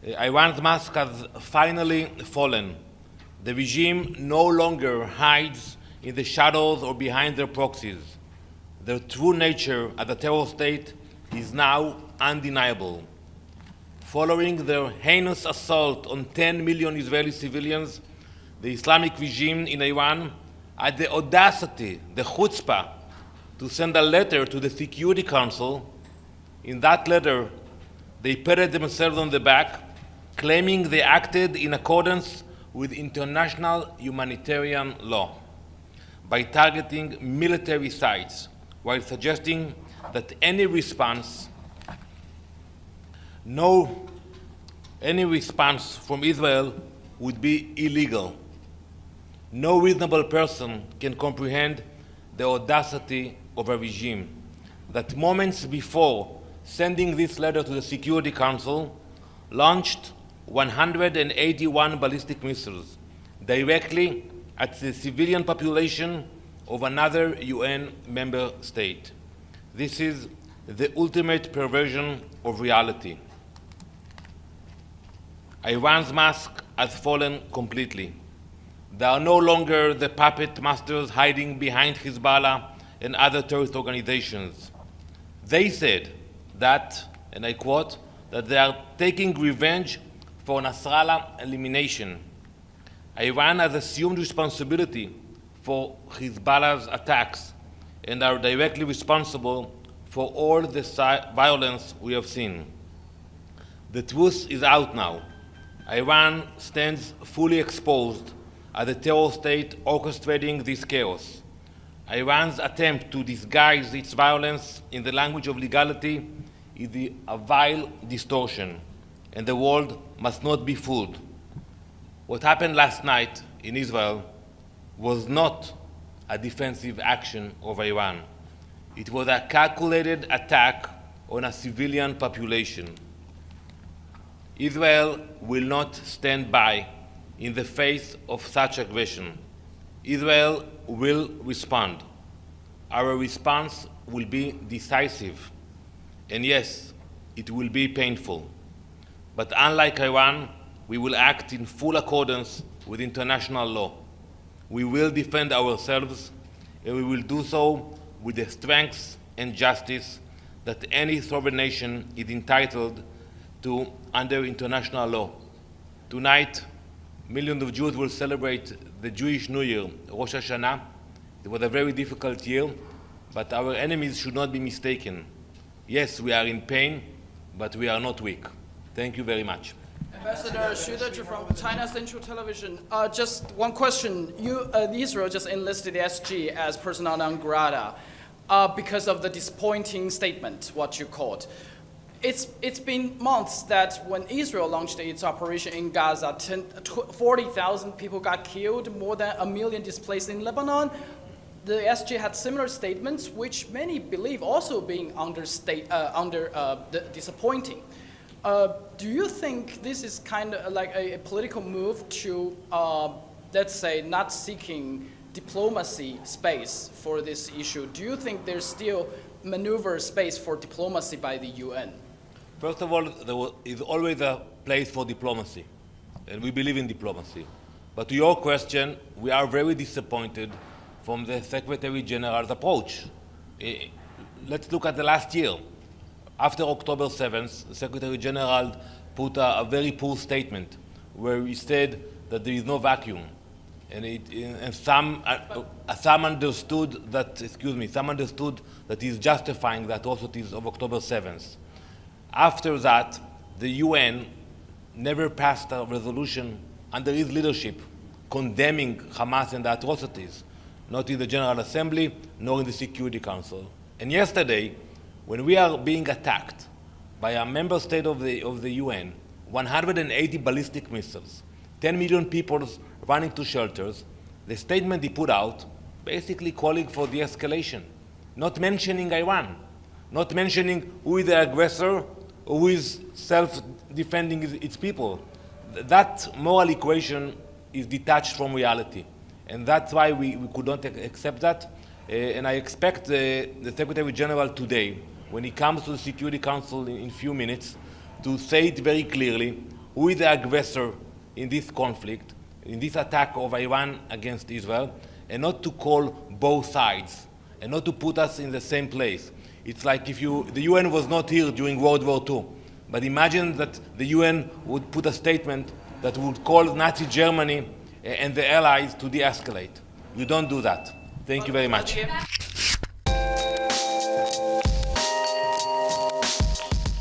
Iran's mask has finally fallen. The regime no longer hides in the shadows or behind their proxies. Their true nature as a terror state is now undeniable. Following their heinous assault on 10 million Israeli civilians, the Islamic regime in Iran had the audacity, the chutzpah, to send a letter to the Security Council. In that letter, they patted themselves on the back, claiming they acted in accordance with international humanitarian law by targeting military sites, while suggesting that any response from Israel would be illegal. No reasonable person can comprehend the audacity of a regime that moments before sending this letter to the Security Council launched 181 ballistic missiles directly at the civilian population of another UN member state. This is the ultimate perversion of reality. Iran's mask has fallen completely. They are no longer the puppet masters hiding behind Hezbollah and other terrorist organizations. They said that, and I quote, that they are taking revenge for Nasrallah elimination. Iran has assumed responsibility for Hezbollah's attacks and are directly responsible for all the violence we have seen. The truth is out now. Iran stands fully exposed as a terror state orchestrating this chaos. Iran's attempt to disguise its violence in the language of legality is a vile distortion, and the world must not be fooled. What happened last night in Israel was not a defensive action of Iran. It was a calculated attack on a civilian population. Israel will not stand by in the face of such aggression. Israel will respond. Our response will be decisive. And yes, it will be painful. But unlike Iran, we will act in full accordance with international law. We will defend ourselves, and we will do so with the strength and justice that any sovereign nation is entitled to under international law. Tonight, millions of Jews will celebrate the Jewish New Year, Rosh Hashanah. It was a very difficult year, but our enemies should not be mistaken. Yes, we are in pain, but we are not weak. Thank you very much. Ambassador Shudaji from China Central Television. Just one question. Israel just enlisted the SG as persona non grata because of the disappointing statement, what you called. It's been months that when Israel launched its operation in Gaza, 40,000 people got killed, more than 1 million displaced in Lebanon. The SG had similar statements, which many believe also being disappointing. Do you think this is kind of like a political move to, let's say, not seeking diplomacy space for this issue? Do you think there's still maneuver space for diplomacy by the UN? First of all, there is always a place for diplomacy, and we believe in diplomacy. But to your question, we are very disappointed from the Secretary General's approach. Let's look at the last year. After October 7th, the Secretary General put a very poor statement where he said that there is no vacuum. And some understood that he's justifying the atrocities of October 7th. After that, the UN never passed a resolution under his leadership condemning Hamas and the atrocities, not in the General Assembly, nor in the Security Council. And yesterday, when we are being attacked by a member state of the UN, 180 ballistic missiles, 10 million people running to shelters, the statement he put out basically calling for de-escalation, not mentioning Iran, not mentioning who is the aggressor, who is self-defending its people. That moral equation is detached from reality. And that's why we could not accept that. And I expect the Secretary General today, when he comes to the Security Council in a few minutes, to say it very clearly, who is the aggressor in this conflict, in this attack of Iran against Israel, and not to call both sides, and not to put us in the same place. It's like if the UN was not here during World War II, but imagine that the UN would put a statement that would call Nazi Germany and the allies to de-escalate. You don't do that. Thank you very much.